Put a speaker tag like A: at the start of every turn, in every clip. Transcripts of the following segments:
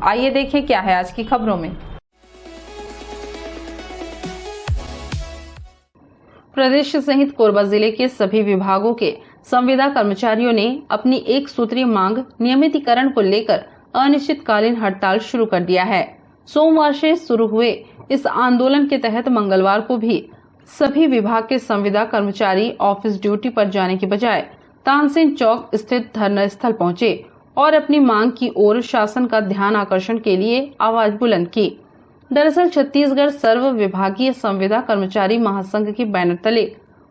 A: आइए देखें क्या है आज की खबरों में। प्रदेश सहित कोरबा जिले के सभी विभागों के संविदा कर्मचारियों ने अपनी एक सूत्रीय मांग नियमितीकरण को लेकर अनिश्चितकालीन हड़ताल शुरू कर दिया है। सोमवार से शुरू हुए इस आंदोलन के तहत मंगलवार को भी सभी विभाग के संविदा कर्मचारी ऑफिस ड्यूटी पर जाने के बजाय तानसेन चौक स्थित धरना स्थल पहुंचे और अपनी मांग की ओर शासन का ध्यान आकर्षण के लिए आवाज बुलंद की। दरअसल छत्तीसगढ़ सर्व विभागीय संविदा कर्मचारी महासंघ के बैनर तले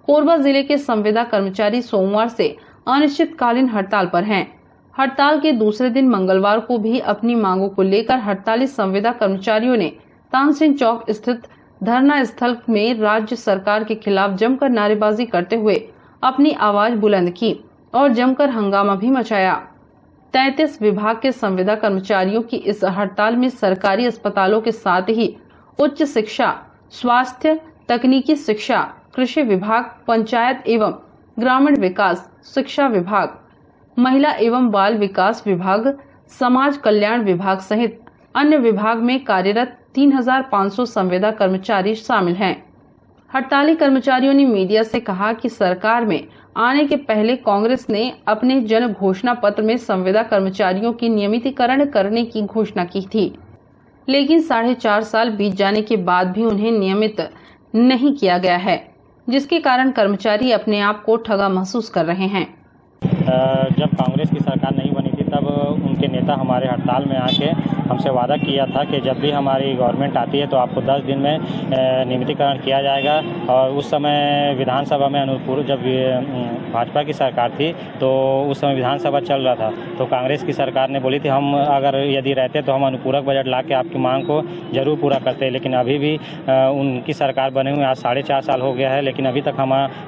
A: कोरबा जिले के संविदा कर्मचारी सोमवार से अनिश्चितकालीन हड़ताल पर हैं। हड़ताल के दूसरे दिन मंगलवार को भी अपनी मांगों को लेकर हड़ताली संविदा कर्मचारियों ने तानसेन चौक स्थित धरना स्थल में राज्य सरकार के खिलाफ जमकर नारेबाजी करते हुए अपनी आवाज बुलंद की और जमकर हंगामा भी मचाया। 33 विभाग के संविदा कर्मचारियों की इस हड़ताल में सरकारी अस्पतालों के साथ ही उच्च शिक्षा, स्वास्थ्य, तकनीकी शिक्षा, कृषि विभाग, पंचायत एवं ग्रामीण विकास, शिक्षा विभाग, महिला एवं बाल विकास विभाग, समाज कल्याण विभाग सहित अन्य विभाग में कार्यरत 3,500 संविदा कर्मचारी शामिल हैं। हड़ताली कर्मचारियों ने मीडिया से कहा कि सरकार में आने के पहले कांग्रेस ने अपने जन घोषणा पत्र में संविदा कर्मचारियों की नियमितीकरण करने की घोषणा की थी, लेकिन 4.5 साल बीत जाने के बाद भी उन्हें नियमित नहीं किया गया है, जिसके कारण कर्मचारी अपने आप को ठगा महसूस कर रहे हैं।
B: जब कांग्रेस की सरकार नहीं बनी थी तब उनके नेता हमारे हड़ताल में आके हमसे वादा किया था कि जब भी हमारी गवर्नमेंट आती है तो आपको 10 दिन में नियमितीकरण किया जाएगा। और उस समय विधानसभा में अनुपूरक, जब भाजपा की सरकार थी तो उस समय विधानसभा चल रहा था, तो कांग्रेस की सरकार ने बोली थी हम अगर यदि रहते तो हम अनुपूरक बजट ला के आपकी मांग को जरूर पूरा करते। लेकिन अभी भी उनकी सरकार बने हुए आज 4.5 साल हो गया है, लेकिन अभी तक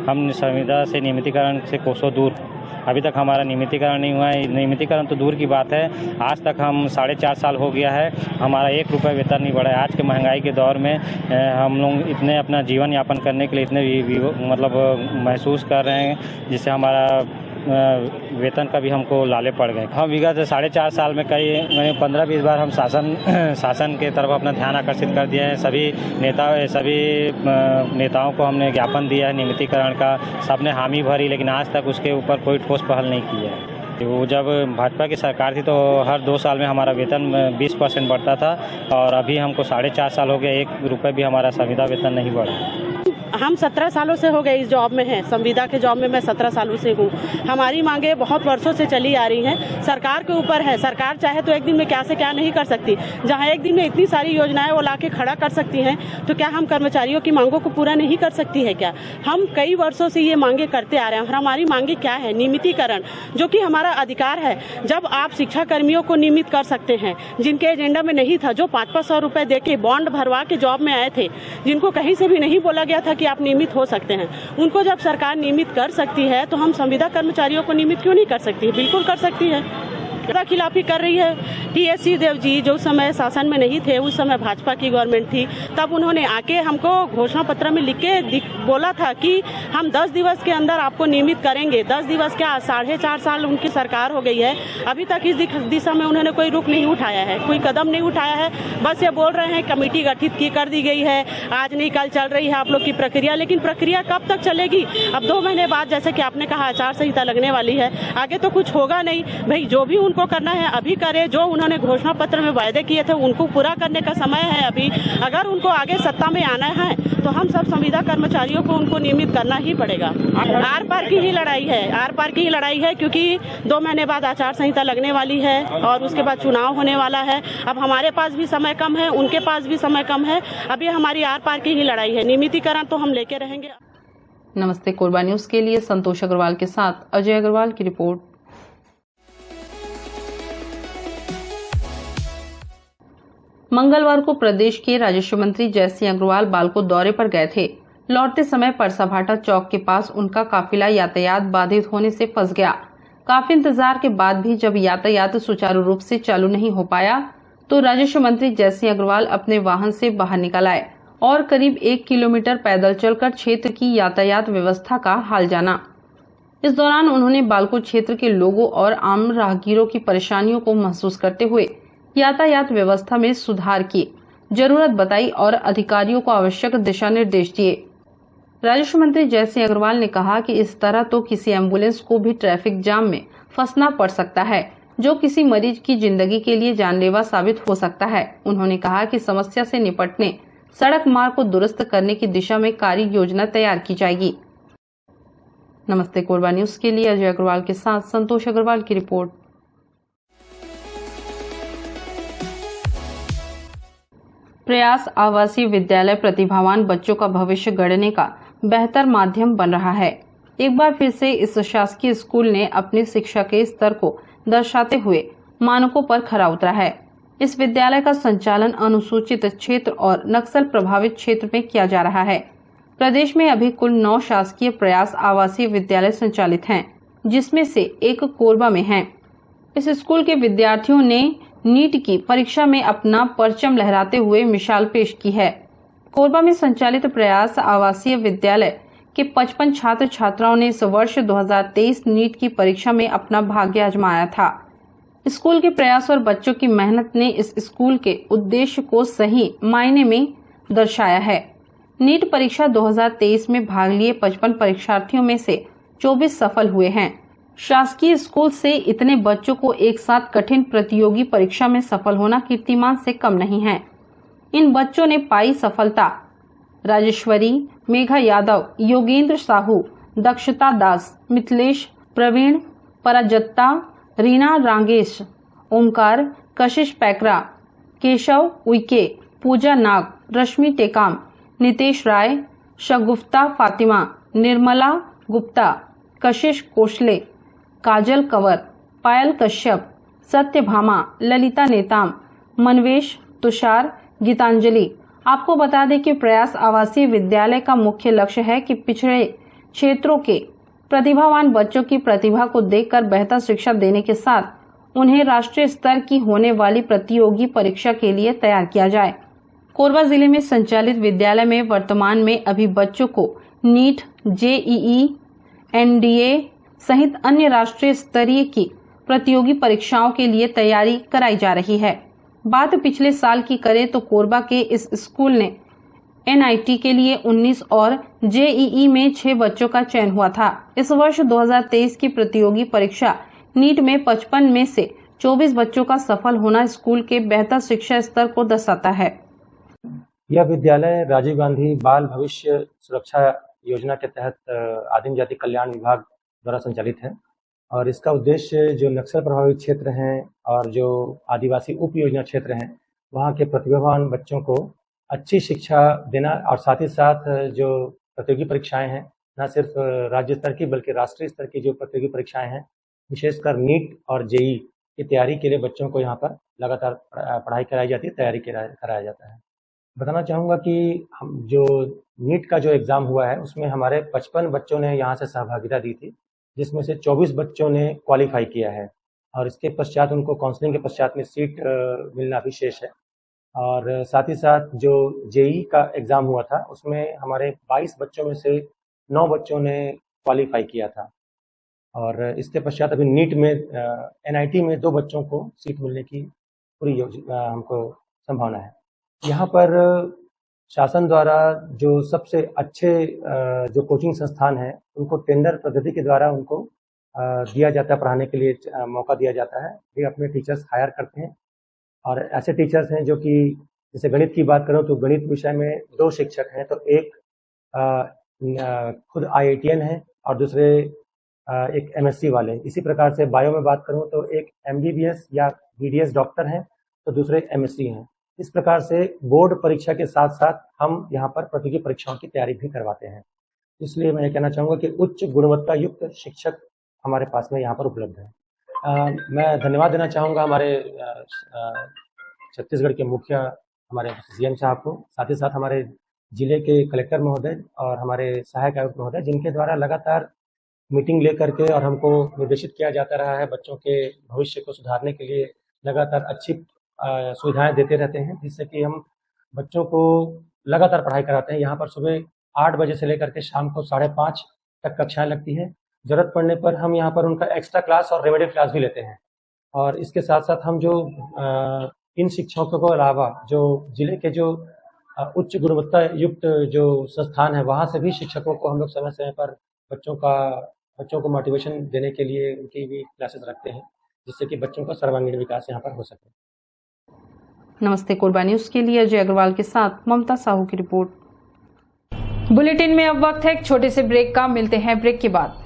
B: हम संविदा से नियमितीकरण से कोसों दूर, अभी तक हमारा नियमितीकरण नहीं हुआ है। नियमितीकरण तो दूर की बात है, आज तक हम 4.5 साल हो गया है, हमारा 1 रुपये वेतन नहीं बढ़ा है। आज के महंगाई के दौर में हम लोग इतने अपना जीवन यापन करने के लिए इतने मतलब महसूस कर रहे हैं, जिससे हमारा वेतन का भी हमको लाले पड़ गए। हम विगत 4.5 साल में कई 15-20 बार हम शासन के तरफ अपना ध्यान आकर्षित कर दिए हैं। सभी नेताओं को हमने ज्ञापन दिया है नियमितीकरण का, सबने हामी भरी, लेकिन आज तक उसके ऊपर कोई ठोस पहल नहीं की है। वो जब भाजपा की सरकार थी तो हर 2 साल में हमारा वेतन 20% बढ़ता था, और अभी हमको 4.5 साल हो गए, 1 रुपये भी हमारा संविदा वेतन नहीं बढ़ा।
C: हम 17 सालों से हो गए इस जॉब में हैं, संविदा के जॉब में मैं 17 सालों से हूँ। हमारी मांगे बहुत वर्षों से चली आ रही हैं, सरकार के ऊपर है। सरकार चाहे तो एक दिन में क्या से क्या नहीं कर सकती। जहाँ एक दिन में इतनी सारी योजनाएं वो लाके खड़ा कर सकती हैं, तो क्या हम कर्मचारियों की मांगों को पूरा नहीं कर सकती है क्या? हम कई वर्षों से ये मांगे करते आ रहे हैं। हमारी मांगे क्या है? नियमितीकरण, जो कि हमारा अधिकार है। जब आप शिक्षा कर्मियों को नियमित कर सकते हैं, जिनके एजेंडा में नहीं था, जो 500 रुपए दे के बॉन्ड भरवा के जॉब में आए थे, जिनको कहीं से भी नहीं बोला गया था कि आप नियमित हो सकते हैं, उनको जब सरकार नियमित कर सकती है तो हम संविदा कर्मचारियों को नियमित क्यों नहीं कर सकती? बिल्कुल कर सकती है। खिलाफी कर रही है। टी.एस. सिंहदेव जी जो समय शासन में नहीं थे, उस समय भाजपा की गवर्नमेंट थी, तब उन्होंने आके हमको घोषणा पत्र में लिख के बोला था कि हम 10 दिवस के अंदर आपको नियमित करेंगे। 10 दिवस क्या, 4.5 साल उनकी सरकार हो गई है, अभी तक इस दिशा में उन्होंने कोई रुख नहीं उठाया है, कोई कदम नहीं उठाया है। बस ये बोल रहे हैं कमेटी गठित कर दी गई है, आज नहीं कल चल रही है आप लोग की प्रक्रिया, लेकिन प्रक्रिया कब तक चलेगी? अब 2 महीने बाद, जैसे कि आपने कहा, आचार संहिता लगने वाली है, आगे तो कुछ होगा नहीं। भाई जो भी उनको करना है अभी करे, जो उन्होंने घोषणा पत्र में वायदे किए थे उनको पूरा करने का समय है अभी। अगर उनको आगे सत्ता में आना है तो हम सब संविदा कर्मचारियों को उनको नियमित करना ही पड़ेगा। आर पार की ही लड़ाई है, आर पार की ही लड़ाई है, क्योंकि 2 महीने बाद आचार संहिता लगने वाली है और उसके बाद चुनाव होने वाला है। अब हमारे पास भी समय कम है, उनके पास भी समय कम है, अभी हमारी आर पार की ही लड़ाई है। नियमितीकरण तो हम लेके रहेंगे।
A: नमस्ते कोरबा न्यूज के लिए संतोष अग्रवाल के साथ अजय अग्रवाल की रिपोर्ट। मंगलवार को प्रदेश के राजस्व मंत्री जयसिंह अग्रवाल बालको दौरे पर गए थे। लौटते समय परसाभाटा चौक के पास उनका काफिला यातायात बाधित होने से फंस गया। काफी इंतजार के बाद भी जब यातायात सुचारू रूप से चालू नहीं हो पाया तो राजस्व मंत्री जयसिंह अग्रवाल अपने वाहन से बाहर निकल आए और करीब 1 किलोमीटर पैदल चलकर क्षेत्र की यातायात व्यवस्था का हाल जाना। इस दौरान उन्होंने बालको क्षेत्र के लोगों और आम राहगीरों की परेशानियों को महसूस करते हुए यातायात व्यवस्था में सुधार की जरूरत बताई और अधिकारियों को आवश्यक दिशा निर्देश दिए। राजस्व मंत्री जय सिंह अग्रवाल ने कहा कि इस तरह तो किसी एम्बुलेंस को भी ट्रैफिक जाम में फंसना पड़ सकता है, जो किसी मरीज की जिंदगी के लिए जानलेवा साबित हो सकता है। उन्होंने कहा कि समस्या से निपटने सड़क मार्ग को दुरुस्त करने की दिशा में कार्य योजना तैयार की जाएगी। नमस्ते कोरबा न्यूज के लिए अजय अग्रवाल के साथ संतोष अग्रवाल की रिपोर्ट। प्रयास आवासीय विद्यालय प्रतिभावान बच्चों का भविष्य गढ़ने का बेहतर माध्यम बन रहा है। एक बार फिर से इस शासकीय स्कूल ने अपनी शिक्षा के स्तर को दर्शाते हुए मानकों पर खरा उतरा है। इस विद्यालय का संचालन अनुसूचित क्षेत्र और नक्सल प्रभावित क्षेत्र में किया जा रहा है। प्रदेश में अभी कुल 9 शासकीय प्रयास आवासीय विद्यालय संचालित हैं, जिसमें से एक कोरबा में है। इस स्कूल के विद्यार्थियों ने नीट की परीक्षा में अपना परचम लहराते हुए मिसाल पेश की है। कोरबा में संचालित प्रयास आवासीय विद्यालय के 55 छात्र छात्राओं ने इस वर्ष 2023 नीट की परीक्षा में अपना भाग्य आजमाया था। स्कूल के प्रयास और बच्चों की मेहनत ने इस स्कूल के उद्देश्य को सही मायने में दर्शाया है। नीट परीक्षा 2023 में भाग लिए 55 परीक्षार्थियों में से 24 सफल हुए हैं। शासकीय स्कूल से इतने बच्चों को एक साथ कठिन प्रतियोगी परीक्षा में सफल होना कीर्तिमान से कम नहीं है। इन बच्चों ने पाई सफलता। राजेश्वरी, मेघा यादव, योगेंद्र साहू, दक्षता दास, मिथिलेश, प्रवीण, पराजत्ता, रीना रांगेश, ओमकार, कशिश पैकरा, केशव उइके, पूजा नाग, रश्मि टेकाम, नितेश राय, शगुफ्ता फातिमा, निर्मला गुप्ता, कशिश कोशले, काजल कंवर, पायल कश्यप, सत्यभामा, ललिता नेताम, मनवेश, तुषार, गीतांजलि। आपको बता दें कि प्रयास आवासीय विद्यालय का मुख्य लक्ष्य है कि पिछड़े क्षेत्रों के प्रतिभावान बच्चों की प्रतिभा को देखकर बेहतर शिक्षा देने के साथ उन्हें राष्ट्रीय स्तर की होने वाली प्रतियोगी परीक्षा के लिए तैयार किया जाए। कोरबा जिले में संचालित विद्यालय में वर्तमान में अभी बच्चों को नीट, जेईई, एनडीए सहित अन्य राष्ट्रीय स्तरीय की प्रतियोगी परीक्षाओं के लिए तैयारी कराई जा रही है। बात पिछले साल की करें तो कोरबा के इस स्कूल ने एनआईटी के लिए 19 और जेईई में 6 बच्चों का चयन हुआ था। इस वर्ष 2023 की प्रतियोगी परीक्षा नीट में 55 में से 24 बच्चों का सफल होना स्कूल के बेहतर शिक्षा स्तर को दर्शाता है।
D: यह विद्यालय राजीव गांधी बाल भविष्य सुरक्षा योजना के तहत आदिम जाति कल्याण विभाग द्वारा संचालित है और इसका उद्देश्य जो नक्सल प्रभावित क्षेत्र हैं और जो आदिवासी उप योजना क्षेत्र हैं वहाँ के प्रतिभावान बच्चों को अच्छी शिक्षा देना और साथ ही साथ जो प्रतियोगी परीक्षाएं हैं न सिर्फ राज्य स्तर की बल्कि राष्ट्रीय स्तर की जो प्रतियोगी परीक्षाएं हैं विशेषकर नीट और जेई की तैयारी के लिए बच्चों को यहाँ पर लगातार पढ़ाई कराई जाती है, तैयारी कराया जाता है। बताना चाहूँगा कि हम जो नीट का जो एग्ज़ाम हुआ है उसमें हमारे 55 बच्चों ने यहाँ से सहभागिता दी थी, जिसमें से 24 बच्चों ने क्वालिफाई किया है और इसके पश्चात उनको काउंसलिंग के पश्चात में सीट मिलना भी शेष है। और साथ ही साथ जो जेई का एग्ज़ाम हुआ था उसमें हमारे 22 बच्चों में से 9 बच्चों ने क्वालिफाई किया था और इसके पश्चात अभी नीट में एनआईटी में 2 बच्चों को सीट मिलने की पूरी हमको संभावना है। यहाँ पर शासन द्वारा जो सबसे अच्छे जो कोचिंग संस्थान हैं उनको टेंडर पद्धति के द्वारा उनको दिया जाता है, पढ़ाने के लिए मौका दिया जाता है। वे अपने टीचर्स हायर करते हैं और ऐसे टीचर्स हैं जो कि जैसे गणित की बात करो तो गणित विषय में 2 शिक्षक हैं, तो एक खुद IITian है और दूसरे एक MSc वाले। इसी प्रकार से बायो में बात करूं तो एक MBBS या BDS डॉक्टर हैं तो दूसरे MSc हैं। इस प्रकार से बोर्ड परीक्षा के साथ साथ हम यहाँ पर प्रतियोगी परीक्षाओं की तैयारी भी करवाते हैं। इसलिए मैं ये कहना चाहूँगा कि उच्च गुणवत्ता युक्त शिक्षक हमारे पास में यहाँ पर उपलब्ध है। मैं धन्यवाद देना चाहूँगा हमारे छत्तीसगढ़ के मुखिया हमारे CM साहब को, साथ ही साथ हमारे जिले के कलेक्टर महोदय और हमारे सहायक आयुक्त महोदय, जिनके द्वारा लगातार मीटिंग लेकर के और हमको निर्देशित किया जाता रहा है बच्चों के भविष्य को सुधारने के लिए लगातार अच्छी सुविधाएं देते रहते हैं, जिससे कि हम बच्चों को लगातार पढ़ाई कराते हैं। यहाँ पर सुबह 8 बजे से लेकर के शाम को 5:30 तक कक्षाएं लगती हैं। ज़रूरत पड़ने पर हम यहाँ पर उनका एक्स्ट्रा क्लास और रेमेडियल क्लास भी लेते हैं और इसके साथ साथ हम जो इन शिक्षकों को अलावा जो जिले के जो उच्च गुणवत्ता युक्त जो संस्थान है वहाँ से भी शिक्षकों को हम लोग समय समय पर बच्चों को मोटिवेशन देने के लिए उनकी भी क्लासेस रखते हैं, जिससे कि बच्चों का सर्वांगीण विकास यहाँ पर हो सके।
A: नमस्ते कोरबा न्यूज के लिए अजय अग्रवाल के साथ ममता साहू की रिपोर्ट। बुलेटिन में अब वक्त है एक छोटे से ब्रेक का, मिलते हैं ब्रेक के बाद।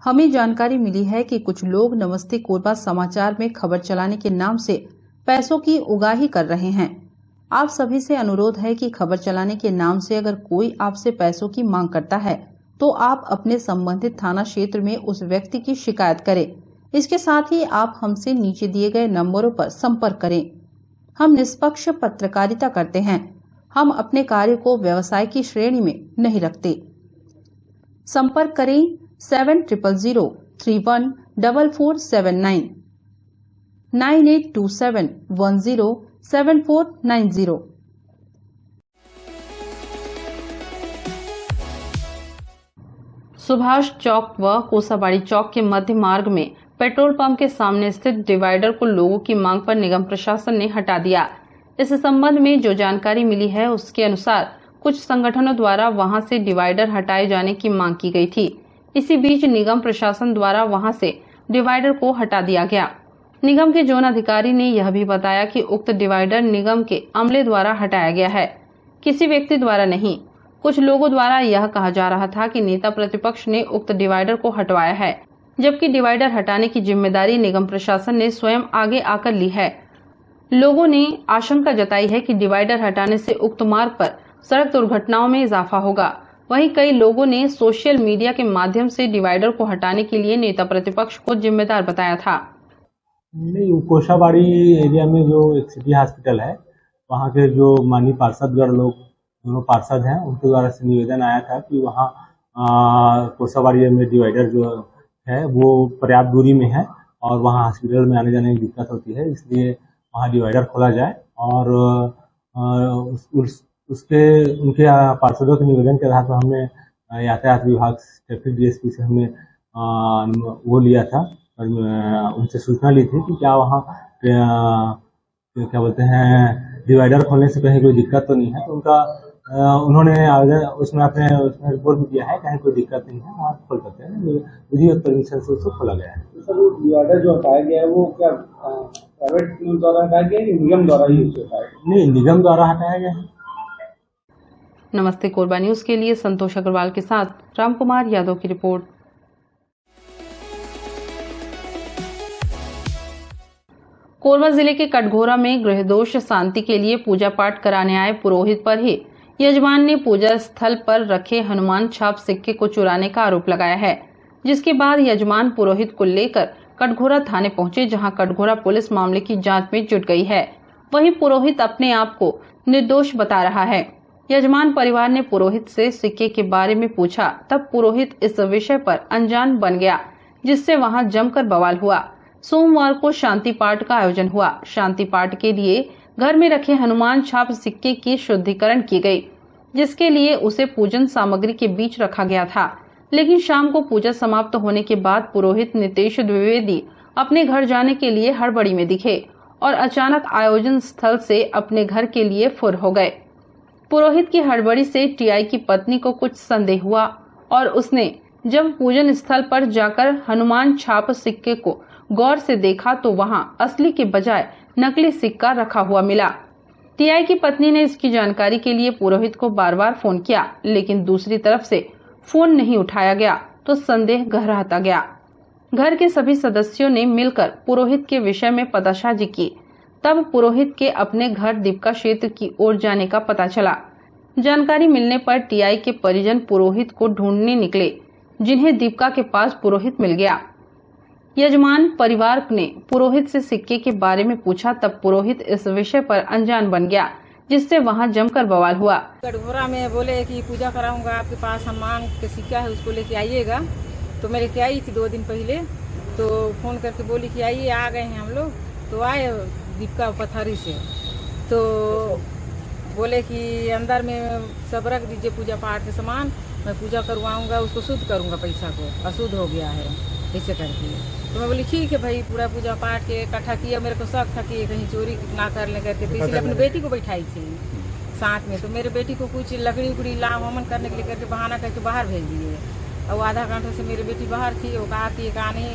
A: हमें जानकारी मिली है कि कुछ लोग नमस्ते कोरबा समाचार में खबर चलाने के नाम से पैसों की उगाही कर रहे हैं। आप सभी से अनुरोध है कि खबर चलाने के नाम से अगर कोई आपसे पैसों की मांग करता है तो आप अपने संबंधित थाना क्षेत्र में उस व्यक्ति की शिकायत करें। इसके साथ ही आप हमसे नीचे दिए गए नंबरों पर संपर्क करें। हम निष्पक्ष पत्रकारिता करते हैं। हम अपने कार्य को व्यवसाय की श्रेणी में नहीं रखते। संपर्क करें 7000314479 9827107490। सुभाष चौक व कोसाबाड़ी चौक के मध्य मार्ग में पेट्रोल पंप के सामने स्थित डिवाइडर को लोगों की मांग पर निगम प्रशासन ने हटा दिया। इस संबंध में जो जानकारी मिली है उसके अनुसार कुछ संगठनों द्वारा वहां से डिवाइडर हटाए जाने की मांग की गई थी। इसी बीच निगम प्रशासन द्वारा वहां से डिवाइडर को हटा दिया गया। निगम के जोन अधिकारी ने यह भी बताया कि उक्त डिवाइडर निगम के अमले द्वारा हटाया गया है, किसी व्यक्ति द्वारा नहीं। कुछ लोगों द्वारा यह कहा जा रहा था कि नेता प्रतिपक्ष ने उक्त डिवाइडर को हटवाया है, जबकि डिवाइडर हटाने की जिम्मेदारी निगम प्रशासन ने स्वयं आगे आकर ली है। लोगों ने आशंका जताई है कि डिवाइडर हटाने से उक्त मार्ग पर सड़क दुर्घटनाओं में इजाफा होगा। वहीं कई लोगों ने सोशल मीडिया के माध्यम से डिवाइडर को हटाने के लिए नेता प्रतिपक्ष को जिम्मेदार बताया था।
E: नहीं, कोसाबाड़ी एरिया में जो एक सिटी हॉस्पिटल है वहाँ के जो माननीय पार्षदगढ़ लोग दोनों पार्षद हैं उनके द्वारा से निवेदन आया था कि वहाँ कोसाबाड़ी में डिवाइडर जो है वो पर्याप्त दूरी में है और वहाँ हॉस्पिटल में आने जाने में दिक्कत होती है, इसलिए वहाँ डिवाइडर खोला जाए। और उनके पार्षदों के निवेदन के आधार पर हमने यातायात विभाग ट्रैफिक डीएसपी से हमने वो लिया था और उनसे सूचना ली थी कि क्या वहाँ क्या बोलते हैं डिवाइडर खोलने से कहीं कोई दिक्कत तो नहीं है। तो उन्होंने आवेदन उसमें रिपोर्ट भी दिया है, कहीं कोई दिक्कत नहीं है, वहाँ खोल सकते हैं, विधिवत परमिशन से उसको खोला गया है।
F: सर वो डिवाइडर जो हटाया गया है वो क्या प्राइवेट द्वारा हटाया गया है, निगम द्वारा ही उसे हटाया गया?
E: नहीं, निगम द्वारा हटाया गया है।
A: नमस्ते कोरबा न्यूज के लिए संतोष अग्रवाल के साथ रामकुमार यादव की रिपोर्ट। कोरबा जिले के कटघोरा में गृह दोष शांति के लिए पूजा पाठ कराने आए पुरोहित पर ही यजमान ने पूजा स्थल पर रखे हनुमान छाप सिक्के को चुराने का आरोप लगाया है, जिसके बाद यजमान पुरोहित को लेकर कटघोरा थाने पहुंचे, जहां कटघोरा पुलिस मामले की जांच में जुट गई है। वहीं पुरोहित अपने आप को निर्दोष बता रहा है। यजमान परिवार ने पुरोहित से सिक्के के बारे में पूछा, तब पुरोहित इस विषय पर अनजान बन गया, जिससे वहां जमकर बवाल हुआ। सोमवार को शांति पाठ का आयोजन हुआ। शांति पाठ के लिए घर में रखे हनुमान छाप सिक्के की शुद्धिकरण की गई, जिसके लिए उसे पूजन सामग्री के बीच रखा गया था। लेकिन शाम को पूजा समाप्त होने के बाद पुरोहित नितेश द्विवेदी अपने घर जाने के लिए हड़बड़ी में दिखे और अचानक आयोजन स्थल से अपने घर के लिए फुर हो गए। पुरोहित की हड़बड़ी से टीआई की पत्नी को कुछ संदेह हुआ और उसने जब पूजन स्थल पर जाकर हनुमान छाप सिक्के को गौर से देखा तो वहां असली के बजाय नकली सिक्का रखा हुआ मिला। टीआई की पत्नी ने इसकी जानकारी के लिए पुरोहित को बार बार फोन किया, लेकिन दूसरी तरफ से फोन नहीं उठाया गया तो संदेह गहराता गया। घर के सभी सदस्यों ने मिलकर पुरोहित के विषय में पताशाजी की। तब पुरोहित के अपने घर दीपका क्षेत्र की ओर जाने का पता चला। जानकारी मिलने पर टीआई के परिजन पुरोहित को ढूंढने निकले, जिन्हें दीपका के पास पुरोहित मिल गया। यजमान परिवार ने पुरोहित से सिक्के के बारे में पूछा, तब पुरोहित इस विषय पर अनजान बन गया, जिससे वहां जमकर बवाल हुआ।
G: कटघोरा में बोले कि पूजा कराऊंगा, आपके पास हनुमान के सिक्का है उसको लेके आइएगा। तो मैं लेके आई थी 2 दिन पहले, तो फोन करके बोली कि आइए, आ गए हैं हम लोग। तो आए दीपका पथारी से, तो बोले कि अंदर में सब रख दीजिए पूजा पाठ के सामान, मैं पूजा करवाऊंगा, उसको शुद्ध करूंगा, पैसा को अशुद्ध हो गया है। ऐसे करके। तो मैं बोली ठीक है भाई, पूरा पूजा पाठ के इकट्ठा किया, मेरे को शक था कि कहीं चोरी ना कर ले करके, तो इसलिए अपनी बेटी को बैठाई थी साथ में। तो मेरे बेटी को कुछ लकड़ी उकड़ी ला वमन करने के लिए करके बहाना करके बाहर भेज दिए। और आधा घंटे से मेरी बेटी बाहर थी, वो कहा कि कहा नहीं।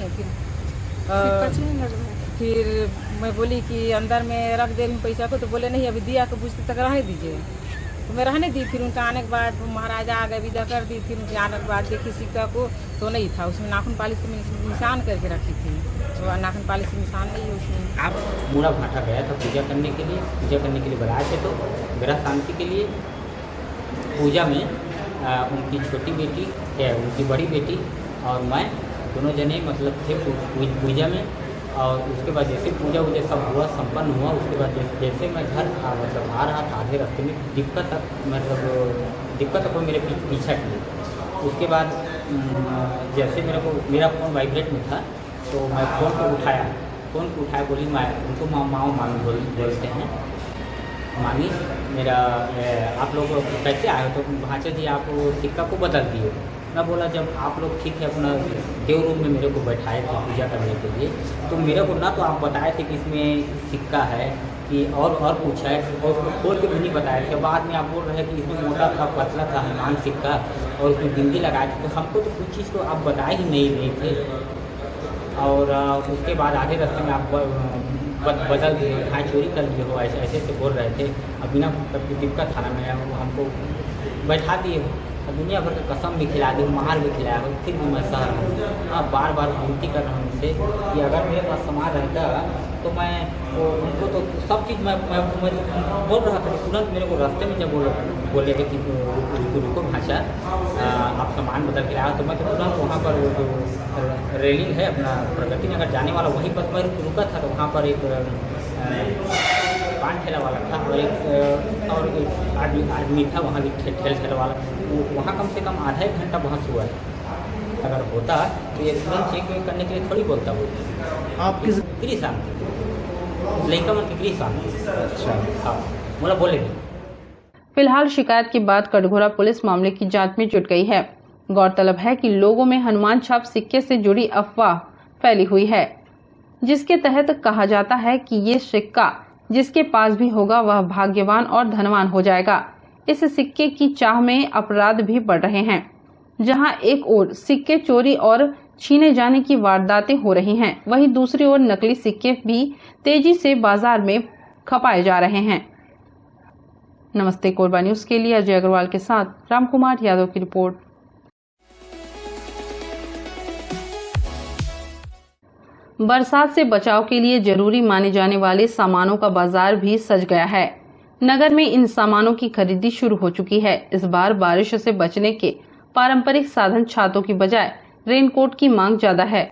G: फिर मैं बोली कि अंदर में रख दे रही हूँ पैसा को, तो बोले नहीं अभी दिया को बुझते तक रहने दीजिए। तो मैं रहने दी। फिर उनका आने के बाद महाराजा आ गए, विदा कर दी। फिर उनके आने के बाद देखी सिक्का को तो नहीं था उसमें, नाखून पालिश के निशान करके रखी थी, तो नाखून पालिश के निशान नहीं है उसमें।
H: आप बूढ़ा भाटा गया था पूजा करने के लिए बुलाए थे, तो ग्रह शांति के लिए पूजा में उनकी छोटी बेटी है, उनकी बड़ी बेटी और मैं दोनों जने मतलब थे पूजा में। और उसके बाद जैसे पूजा वूजा सब हुआ, संपन्न हुआ, उसके बाद जैसे मैं घर मतलब आ रहा था, आधे रास्ते में दिक्कत तक वो मेरे पीछा की। उसके बाद जैसे मेरा फ़ोन वाइब्रेट में था, तो मैं फ़ोन को उठाया, बोली मैं उनको मामी बोलते हैं, मामी मेरा आप लोग कैसे आए हो? तो भाचा जी आप सिक्का को बदल दिए। मैं बोला जब आप लोग ठीक है अपना देव रूम में मेरे को बैठाए थे पूजा करने के लिए, तो मेरे को ना तो आप बताए थे कि इसमें सिक्का है कि और पूछा है, और उसको खोल के भी नहीं बताए थे। बाद में आप बोल रहे हैं कि इसमें मोटा था, पतला था हनुमान सिक्का, और उसमें बिंदी लगाए थे। तो हमको तो कुछ चीज़ को आप बताए ही नहीं रहे थे। और उसके बाद आधे रास्ते में आप बदल दिए, हाँ चोरी कर लिए हो, ऐसे बोल रहे थे। अब बिना दिक्कत थाना में वो हमको बैठा दिए हो, दुनिया भर का कसम भी खिला दी, मार भी खिलाया हो, फिर भी मैं सह रहा हूँ। अब बार बार विनती कर रहा हूँ उनसे कि अगर मेरे पास सामान रहता तो मैं उनको तो सब चीज़ मैं बोल रहा था कि तुरंत मेरे को रास्ते में जब बोले थे कि रुको भाषा आप सामान बदल के लाया, तो मैं तो तुरंत वहाँ पर वो जो रेलिंग है अपना प्रगति नगर जाने वाला, वहीं पर मैं रुका था। तो वहाँ पर एक पान ठेला वाला था और एक आदमी था वहाँ भी ठेला वाला। वहाँ कम से कम आधा एक घंटा बहस हुआ है। अगर होता तो ये तुरंत चेक करने के लिए थोड़ी बोलता वो। आप किस गृह शांति लड़का मन की गृह शांति। अच्छा हाँ बोला बोले नहीं।
A: फिलहाल शिकायत के बाद कटघोरा पुलिस मामले की जांच में जुट गई है। गौरतलब है कि लोगों में हनुमान छाप सिक्के से जुड़ी अफवाह फैली हुई है, जिसके तहत कहा जाता है कि ये सिक्का जिसके पास भी होगा वह भाग्यवान और धनवान हो जाएगा। इस सिक्के की चाह में अपराध भी बढ़ रहे हैं, जहां एक ओर सिक्के चोरी और छीने जाने की वारदातें हो रही हैं, वहीं दूसरी ओर नकली सिक्के भी तेजी से बाजार में खपाए जा रहे हैं। नमस्ते कोरबा न्यूज के लिए अजय अग्रवाल के साथ रामकुमार यादव की रिपोर्ट। बरसात से बचाव के लिए जरूरी माने जाने वाले सामानों का बाजार भी सज गया है। नगर में इन सामानों की खरीदी शुरू हो चुकी है। इस बार बारिश से बचने के पारंपरिक साधन छातों की बजाय रेनकोट की मांग ज्यादा है।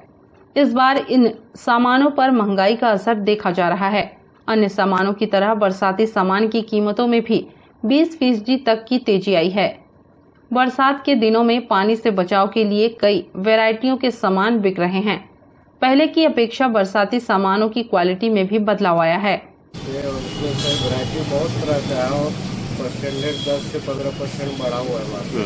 A: इस बार इन सामानों पर महंगाई का असर देखा जा रहा है। अन्य सामानों की तरह बरसाती सामान की कीमतों में भी 20% तक की तेजी आई है। बरसात के दिनों में पानी से बचाव के लिए कई वैरायटियों के सामान बिक रहे हैं। पहले की अपेक्षा बरसाती सामानों की क्वालिटी में भी बदलाव आया है।
I: वैरायटी बहुत तरह का है और परसेंटेज 10 से 15% बढ़ा हुआ है।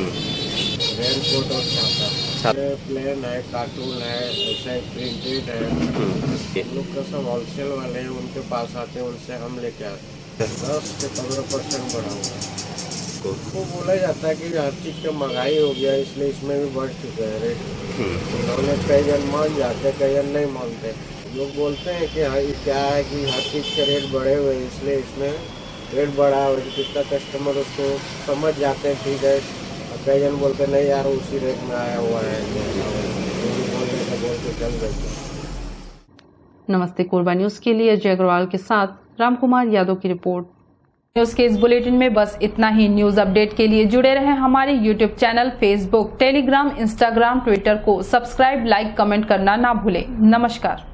I: रेनकोट और छाता प्लेन है, कार्टून है, ऐसा प्रिंटेड है। हम लोग का सब होलसेल वाले हैं, उनके पास आते हैं, उनसे हम लेके आते हैं। 10 से 15% बढ़ा हुआ है। वो बोला जाता है कि हर चीज़ का महंगाई हो गया, इसलिए इसमें भी बढ़ चुका है रेट। उन्होंने कई जन मान जाते हैं, कई जन नहीं मानते। लोग बोलते हैं कि हाँ ये क्या है कि हर चीज़ के रेट बढ़े हुए हैं, इसलिए इसमें रेट बढ़ा और कितना कस्टमर उसको समझ जाते हैं ठीक है। और कई जन बोलते नहीं यार उसी रेट में आया हुआ है, बोल के चल गए।
A: नमस्ते कोरबा न्यूज के लिए अजय अग्रवाल के साथ रामकुमार यादव की रिपोर्ट। न्यूज के इस बुलेटिन में बस इतना ही। न्यूज अपडेट के लिए जुड़े रहें हमारे YouTube channel, Facebook, Telegram, Instagram, Twitter को सब्सक्राइब, लाइक, कमेंट करना ना भूलें। नमस्कार।